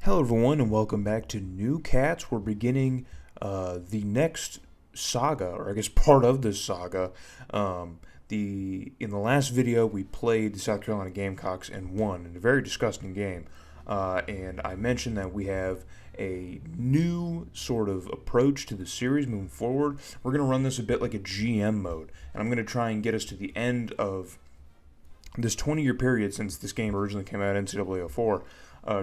Hello, everyone, and welcome back to NCATS. We're beginning the next saga, or I guess part of this saga. In the last video, we played the South Carolina Gamecocks and won in a very disgusting game. And I mentioned that we have a new sort of approach to the series moving forward. We're going to run this a bit like a GM mode, and I'm going to try and get us to the end of this 20-year period since this game originally came out in NCAA 04.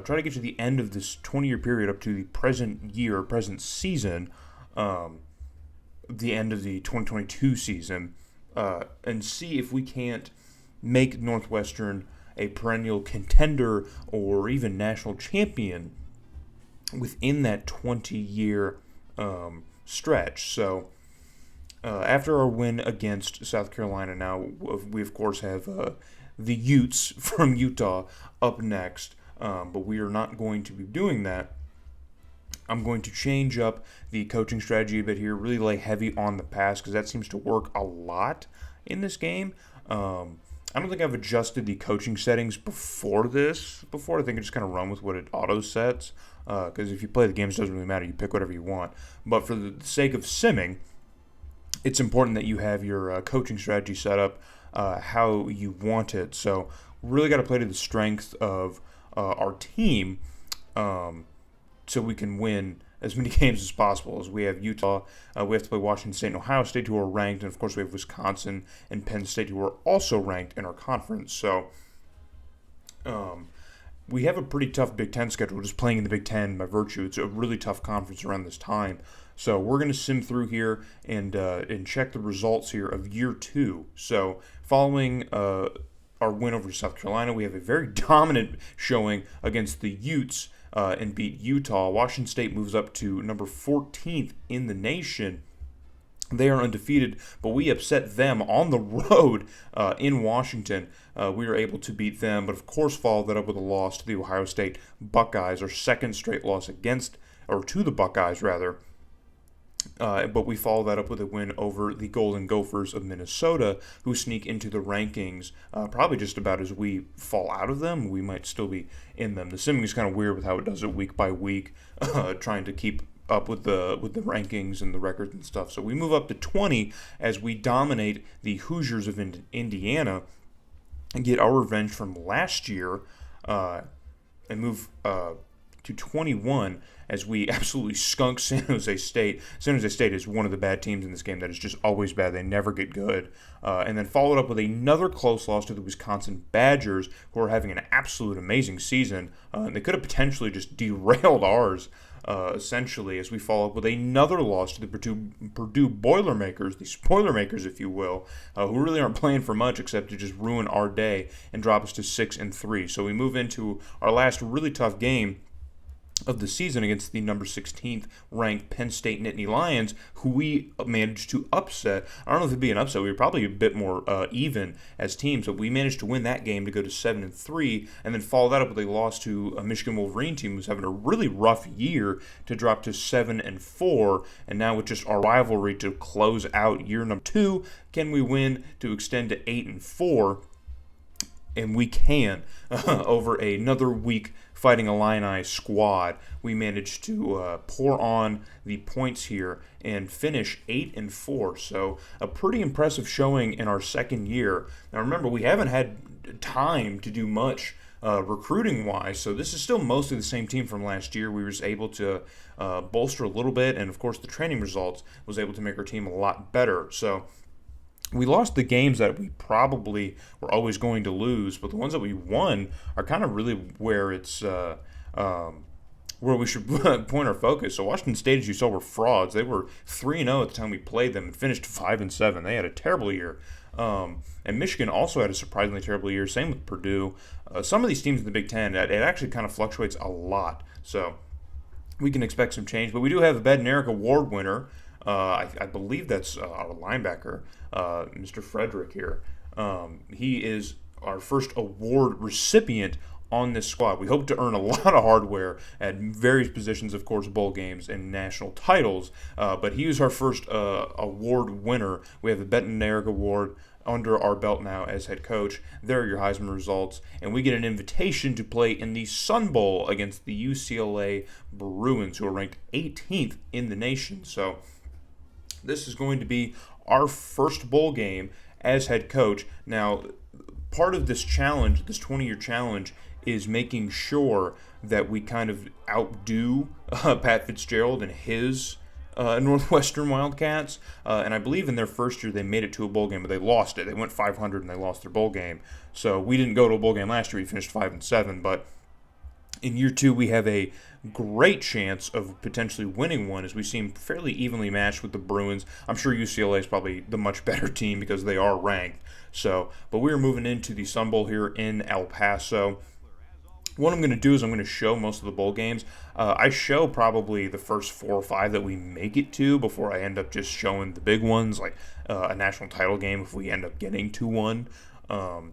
Try to get to the end of this 20-year period up to the present season, the end of the 2022 season, and see if we can't make Northwestern a perennial contender or even national champion within that 20-year stretch. So after our win against South Carolina, now we of course have the Utes from Utah up next. But we are not going to be doing that. I'm going to change up the coaching strategy a bit here, really lay heavy on the pass because that seems to work a lot in this game. I don't think I've adjusted the coaching settings before. I think I just kind of run with what it auto sets because if you play the games, it doesn't really matter. You pick whatever you want. But for the sake of simming, it's important that you have your coaching strategy set up how you want it. So really got to play to the strength of our team so we can win as many games as possible. As we have Utah, we have to play Washington State and Ohio State, who are ranked, and of course we have Wisconsin and Penn State, who are also ranked in our conference. So we have a pretty tough Big Ten schedule, just playing in the Big Ten by virtue. It's a really tough conference around this time. So we're going to sim through here and check the results here of year two. So following our win over South Carolina, we have a very dominant showing against the Utes and beat Utah. Washington State moves up to number 14th in the nation. They are undefeated, but we upset them on the road in Washington. We were able to beat them, but of course followed that up with a loss to the Ohio State Buckeyes, our second straight loss to the Buckeyes rather. But we follow that up with a win over the Golden Gophers of Minnesota, who sneak into the rankings probably just about as we fall out of them. We might still be in them. The simming is kind of weird with how it does it week by week, trying to keep up with the rankings and the records and stuff. So we move up to 20 as we dominate the Hoosiers of Indiana and get our revenge from last year and move to 21 as we absolutely skunk San Jose State. San Jose State is one of the bad teams in this game that is just always bad. They never get good. And then followed up with another close loss to the Wisconsin Badgers, who are having an absolute amazing season. And they could have potentially just derailed ours, essentially, as we follow up with another loss to the Purdue Boilermakers, the Spoilermakers, if you will, who really aren't playing for much except to just ruin our day and drop us to 6-3. So we move into our last really tough game of the season against the number 16th ranked Penn State Nittany Lions, who we managed to upset. I don't know if it'd be an upset. We were probably a bit more even as teams, but we managed to win that game to go to 7-3, and then follow that up with a loss to a Michigan Wolverine team who's having a really rough year to drop to 7-4, and now with just our rivalry to close out year number 2, can we win to extend to 8-4? And we can over another week fighting Illini squad. We managed to pour on the points here and finish 8-4. So a pretty impressive showing in our second year. Now remember, we haven't had time to do much recruiting-wise, so this is still mostly the same team from last year. We were just able to bolster a little bit, and of course the training results was able to make our team a lot better. So we lost the games that we probably were always going to lose, but the ones that we won are kind of really where it's where we should point our focus. So Washington State, as you saw, were frauds. They were 3-0 at the time we played them and finished 5-7. They had a terrible year. And Michigan also had a surprisingly terrible year. Same with Purdue. Some of these teams in the Big Ten, it actually kind of fluctuates a lot. So we can expect some change. But we do have a Bednarik Award winner. I believe that's our linebacker, Mr. Frederick here. He is our first award recipient on this squad. We hope to earn a lot of hardware at various positions, of course, bowl games and national titles. But he was our first award winner. We have the Bednarik Award under our belt now as head coach. There are your Heisman results, and we get an invitation to play in the Sun Bowl against the UCLA Bruins, who are ranked 18th in the nation. So this is going to be our first bowl game as head coach. Now, part of this challenge, this 20-year challenge, is making sure that we kind of outdo Pat Fitzgerald and his Northwestern Wildcats. And I believe in their first year they made it to a bowl game, but they lost it. They went 500 and they lost their bowl game. So we didn't go to a bowl game last year. We finished 5-7. But in year two, we have a great chance of potentially winning one, as we seem fairly evenly matched with the Bruins. I'm sure UCLA is probably the much better team because they are ranked. So, but we're moving into the Sun Bowl here in El Paso. What I'm going to do is I'm going to show most of the bowl games. I show probably the first 4 or 5 that we make it to before I end up just showing the big ones, like a national title game if we end up getting to one, or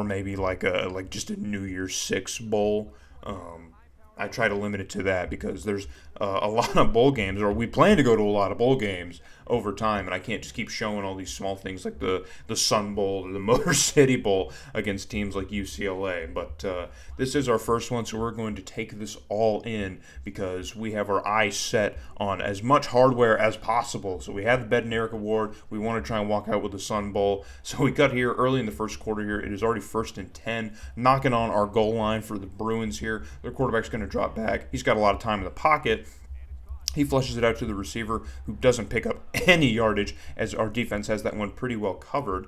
maybe like just a New Year's Six bowl. I try to limit it to that because there's a lot of bowl games, or we plan to go to a lot of bowl games over time, and I can't just keep showing all these small things like the Sun Bowl or the Motor City Bowl against teams like UCLA. But this is our first one, so we're going to take this all in because we have our eyes set on as much hardware as possible. So we have the Bednarik Award. We want to try and walk out with the Sun Bowl. So we got here early in the first quarter here. It is already 1st and 10, knocking on our goal line for the Bruins here. Their quarterback's going to drop back. He's got a lot of time in the pocket. He flushes it out to the receiver, who doesn't pick up any yardage, as our defense has that one pretty well covered.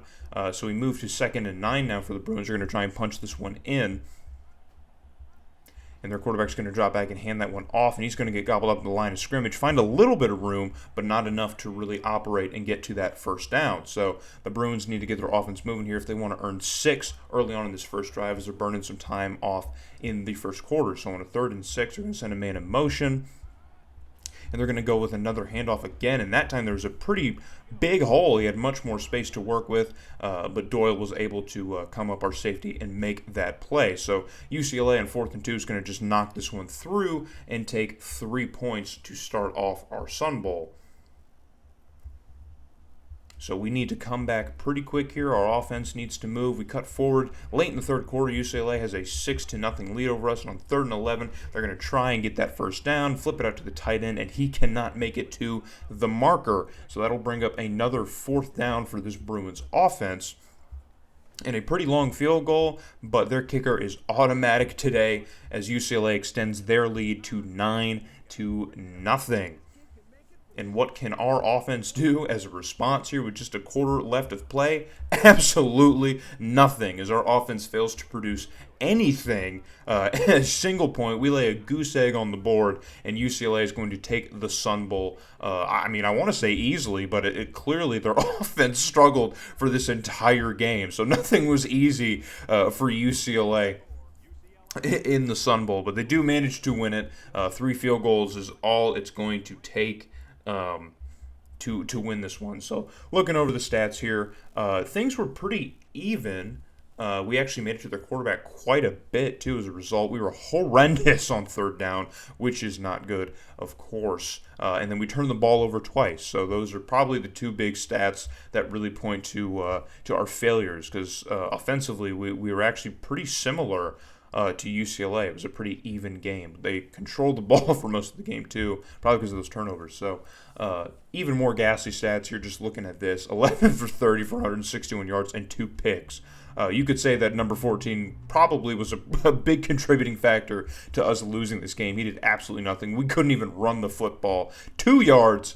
So we move to 2nd and 9 now for the Bruins. They're going to try and punch this one in. And their quarterback's going to drop back and hand that one off, and he's going to get gobbled up in the line of scrimmage, find a little bit of room, but not enough to really operate and get to that first down. So the Bruins need to get their offense moving here if they want to earn 6 early on in this first drive, as they're burning some time off in the first quarter. So on a 3rd and 6, they're going to send a man in motion, and they're going to go with another handoff again, and that time there was a pretty big hole. He had much more space to work with, but Doyle was able to come up our safety and make that play. So UCLA on 4th and 2 is going to just knock this one through and take 3 points to start off our Sun Bowl. So we need to come back pretty quick here. Our offense needs to move. We cut forward late in the third quarter. UCLA has a 6-0 lead over us. And on 3rd and 11, they're going to try and get that first down, flip it out to the tight end, and he cannot make it to the marker. So that'll bring up another 4th down for this Bruins offense. And a pretty long field goal, but their kicker is automatic today as UCLA extends their lead to 9-0. And what can our offense do as a response here with just a quarter left of play? Absolutely nothing, as our offense fails to produce anything. A single point, we lay a goose egg on the board, and UCLA is going to take the Sun Bowl. I want to say easily, but it clearly their offense struggled for this entire game. So nothing was easy for UCLA in the Sun Bowl, but they do manage to win it. 3 field goals is all it's going to take to win this one. So looking over the stats here, things were pretty even. We actually made it to their quarterback quite a bit too as a result. We were horrendous on 3rd down, which is not good, of course. And then we turned the ball over twice. So those are probably the 2 big stats that really point to our failures, because offensively we were actually pretty similar to UCLA. It was a pretty even game. They controlled the ball for most of the game too, probably because of those turnovers. So even more ghastly stats here just looking at this. 11 for 30 for 161 yards and 2 picks. You could say that number 14 probably was a big contributing factor to us losing this game. He did absolutely nothing. We couldn't even run the football. 2 yards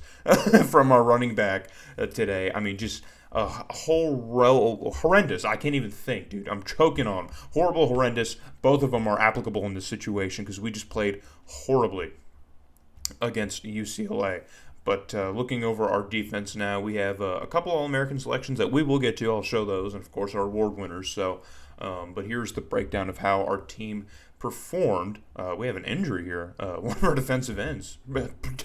from our running back today. Just horrendous. I can't even think, dude. I'm choking on them. Horrible, horrendous. Both of them are applicable in this situation because we just played horribly against UCLA. But looking over our defense now, we have a couple All-American selections that we will get to. I'll show those, and of course our award winners. So, but here's the breakdown of how our team performed. We have an injury here. One of our defensive ends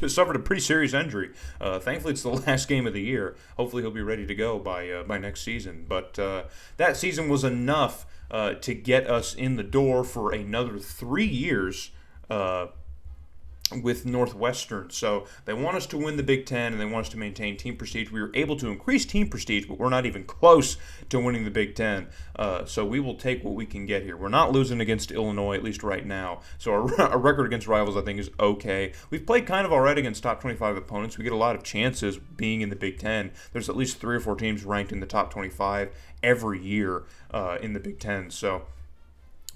suffered a pretty serious injury. Thankfully, it's the last game of the year. Hopefully, he'll be ready to go by next season. But that season was enough to get us in the door for another 3 years with Northwestern. So they want us to win the Big Ten and they want us to maintain team prestige. We were able to increase team prestige, but we're not even close to winning the Big Ten. So we will take what we can get here. We're not losing against Illinois, at least right now. So our record against rivals, I think, is okay. We've played kind of all right against top 25 opponents. We get a lot of chances being in the Big Ten. There's at least 3 or 4 teams ranked in the top 25 every year in the Big Ten. So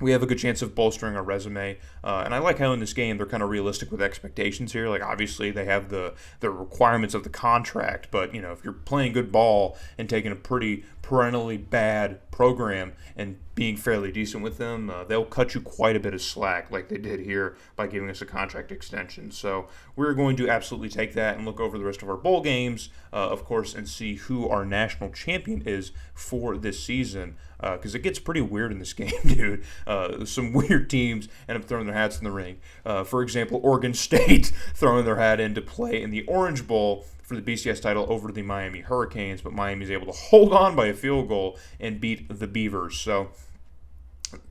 we have a good chance of bolstering our resume. And I like how in this game they're kind of realistic with expectations here. Like, obviously they have the requirements of the contract, but, if you're playing good ball and taking a pretty perennially bad program and being fairly decent with them, they'll cut you quite a bit of slack like they did here by giving us a contract extension. So we're going to absolutely take that and look over the rest of our bowl games, of course, and see who our national champion is for this season. Because it gets pretty weird in this game, dude. Some weird teams end up throwing their hats in the ring. For example, Oregon State throwing their hat in to play in the Orange Bowl for the BCS title over the Miami Hurricanes, but Miami's able to hold on by a field goal and beat the Beavers. So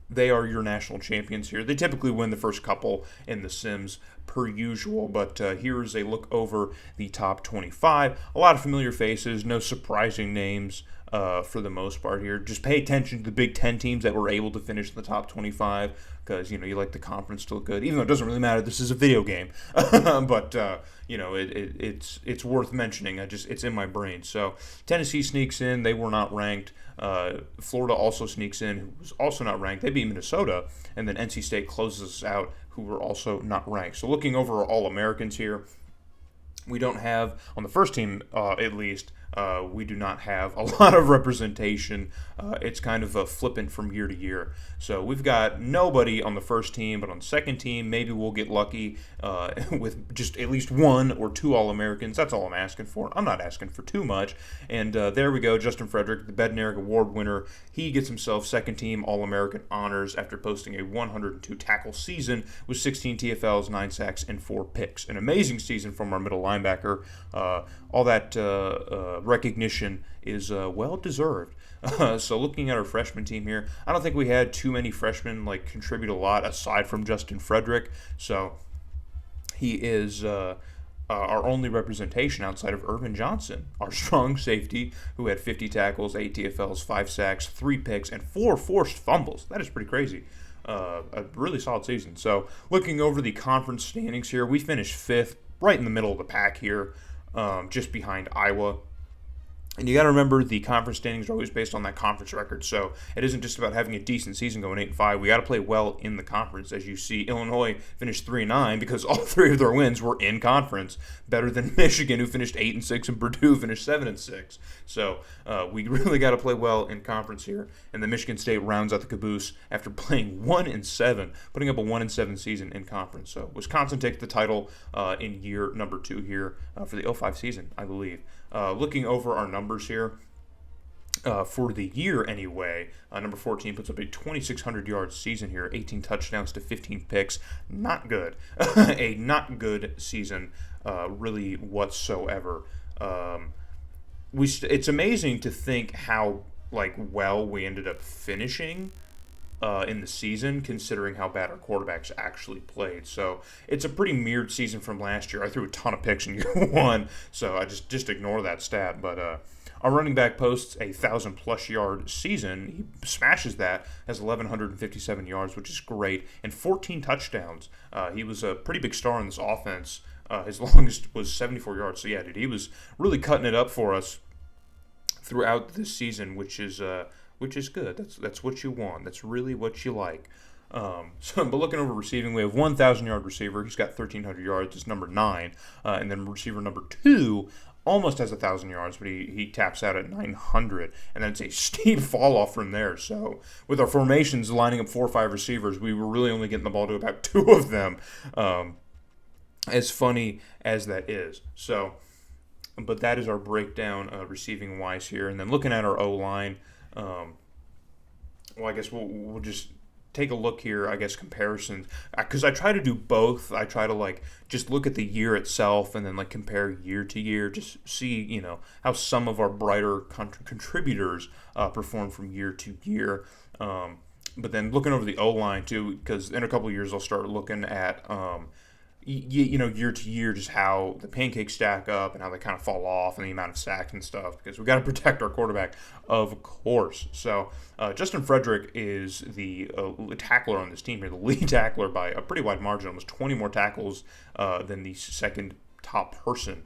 they are your national champions here. They typically win the first couple in the Sims per usual, but here's a look over the top 25. A lot of familiar faces, no surprising names for the most part here. Just pay attention to the Big Ten teams that were able to finish in the top 25 because, you like the conference to look good, even though it doesn't really matter. This is a video game. But, it's worth mentioning. It's in my brain. So Tennessee sneaks in. They were not ranked. Florida also sneaks in, who was also not ranked. They beat Minnesota. And then NC State closes us out, who were also not ranked. So looking over our All-Americans here, we don't have, on the first team at least, we do not have a lot of representation. It's kind of flippant from year to year. So we've got nobody on the first team, but on the second team, maybe we'll get lucky with just at least 1 or 2 All-Americans. That's all I'm asking for. I'm not asking for too much. And there we go, Justin Frederick, the Bednarik Award winner. He gets himself second team All-American honors after posting a 102 tackle season with 16 TFLs, 9 sacks, and 4 picks. An amazing season from our middle linebacker. All that recognition is well deserved. So looking at our freshman team here, I don't think we had too many freshmen contribute a lot aside from Justin Frederick. So he is our only representation outside of Irvin Johnson, our strong safety, who had 50 tackles, 8 TFLs, 5 sacks, 3 picks, and 4 forced fumbles. That is pretty crazy. A really solid season. So looking over the conference standings here, we finished 5th, right in the middle of the pack here, just behind Iowa. And you got to remember, the conference standings are always based on that conference record. So it isn't just about having a decent season going 8-5. We got to play well in the conference. As you see, Illinois finished 3-9 because all 3 of their wins were in conference. Better than Michigan, who finished 8-6, and Purdue finished 7-6. So we really got to play well in conference here. And then Michigan State rounds out the caboose after playing 1-7, putting up a 1-7 season in conference. So Wisconsin takes the title in year number 2 here for the 05 season, I believe. Looking over our numbers here, for the year anyway, number 14 puts up a 2,600 yard season here, 18 touchdowns to 15 picks. Not good. A not good season, really whatsoever. It's amazing to think how well we ended up finishing in the season, considering how bad our quarterbacks actually played. So it's a pretty mirrored season from last year. I threw a ton of picks in year 1, so I just ignore that stat. But our running back posts a 1,000-plus yard season. He smashes that, has 1,157 yards, which is great, and 14 touchdowns. He was a pretty big star in this offense. His longest was 74 yards. So yeah, dude, he was really cutting it up for us throughout this season, which is good. That's what you want. That's really what you like. But looking over receiving, we have 1,000-yard receiver. He's got 1,300 yards. It's number 9. And then receiver number 2 almost has 1,000 yards, but he taps out at 900. And then it's a steep fall off from there. So with our formations lining up 4 or 5 receivers, we were really only getting the ball to about 2 of them. As funny as that is. So, but that is our breakdown receiving-wise here. And then looking at our O-line, I guess we'll just take a look here, comparisons. Because I try to do both. I try to, just look at the year itself and then, compare year to year. Just see, how some of our brighter contributors perform from year to year. But then looking over the O-line, too, because in a couple of years I'll start looking at year to year, just how the pancakes stack up and how they kind of fall off and the amount of sacks and stuff, because we got to protect our quarterback, of course. So Justin Frederick is the tackler on this team here, the lead tackler by a pretty wide margin, almost 20 more tackles than the second top person.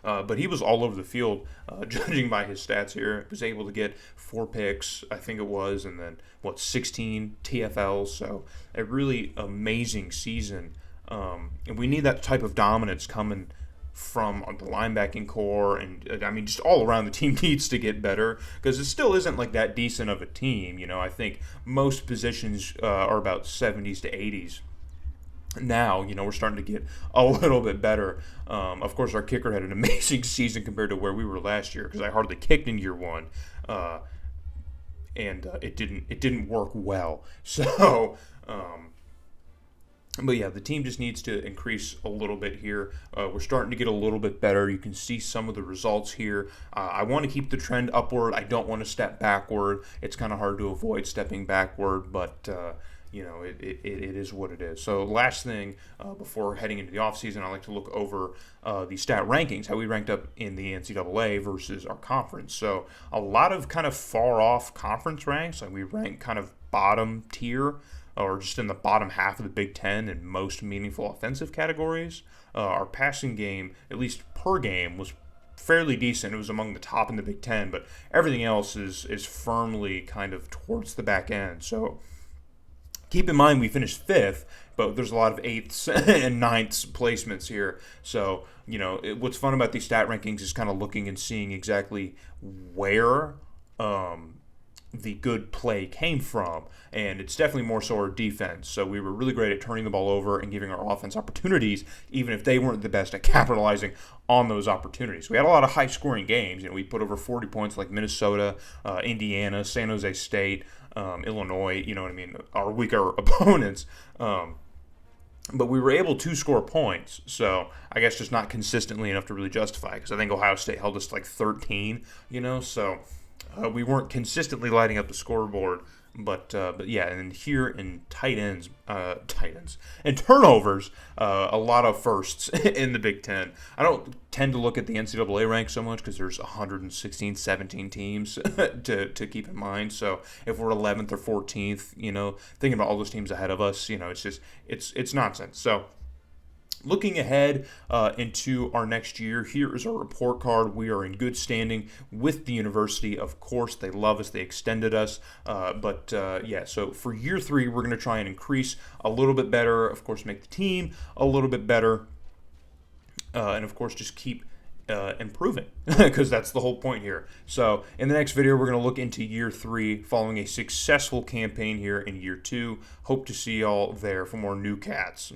But he was all over the field, judging by his stats here. Was able to get 4 picks, I think it was, and then, 16 TFLs. So a really amazing season. And we need that type of dominance coming from the linebacking core. And, I mean, just all around the team needs to get better, because it still isn't like that decent of a team. I think most positions are about 70s to 80s. Now, we're starting to get a little bit better. Of course, our kicker had an amazing season compared to where we were last year, because I hardly kicked in year one, and it didn't work well. So, but yeah, the team just needs to increase a little bit here. We're starting to get a little bit better. You can see some of the results here. I want to keep the trend upward. I don't want to step backward. It's kind of hard to avoid stepping backward, but it is what it is. So last thing, before heading into the offseason, I like to look over the stat rankings, how we ranked up in the NCAA versus our conference. So a lot of kind of far off conference ranks. Like we rank kind of bottom tier, or just in the bottom half of the Big Ten in most meaningful offensive categories. Our passing game, at least per game, was fairly decent. It was among the top in the Big Ten, but everything else is firmly kind of towards the back end. So keep in mind we finished 5th, but there's a lot of 8ths and 9ths placements here. So, what's fun about these stat rankings is kind of looking and seeing exactly where the good play came from, and it's definitely more so our defense. So we were really great at turning the ball over and giving our offense opportunities, even if they weren't the best at capitalizing on those opportunities. We had a lot of high-scoring games. We put over 40 points like Minnesota, Indiana, San Jose State, Illinois, our weaker opponents. But we were able to score points, so I guess just not consistently enough to really justify, because I think Ohio State held us to like 13, so we weren't consistently lighting up the scoreboard. But yeah, and here in tight ends and turnovers, a lot of firsts in the Big Ten. I don't tend to look at the NCAA rank so much, because there's 116, 17 teams to keep in mind. So if we're 11th or 14th, thinking about all those teams ahead of us, it's nonsense. So looking ahead into our next year, here is our report card. We are in good standing with the university. Of course, they love us. They extended us. So for year 3, we're going to try and increase a little bit better. Of course, make the team a little bit better. And, of course, just keep improving, because that's the whole point here. So in the next video, we're going to look into year 3 following a successful campaign here in year 2. Hope to see y'all there for more new cats.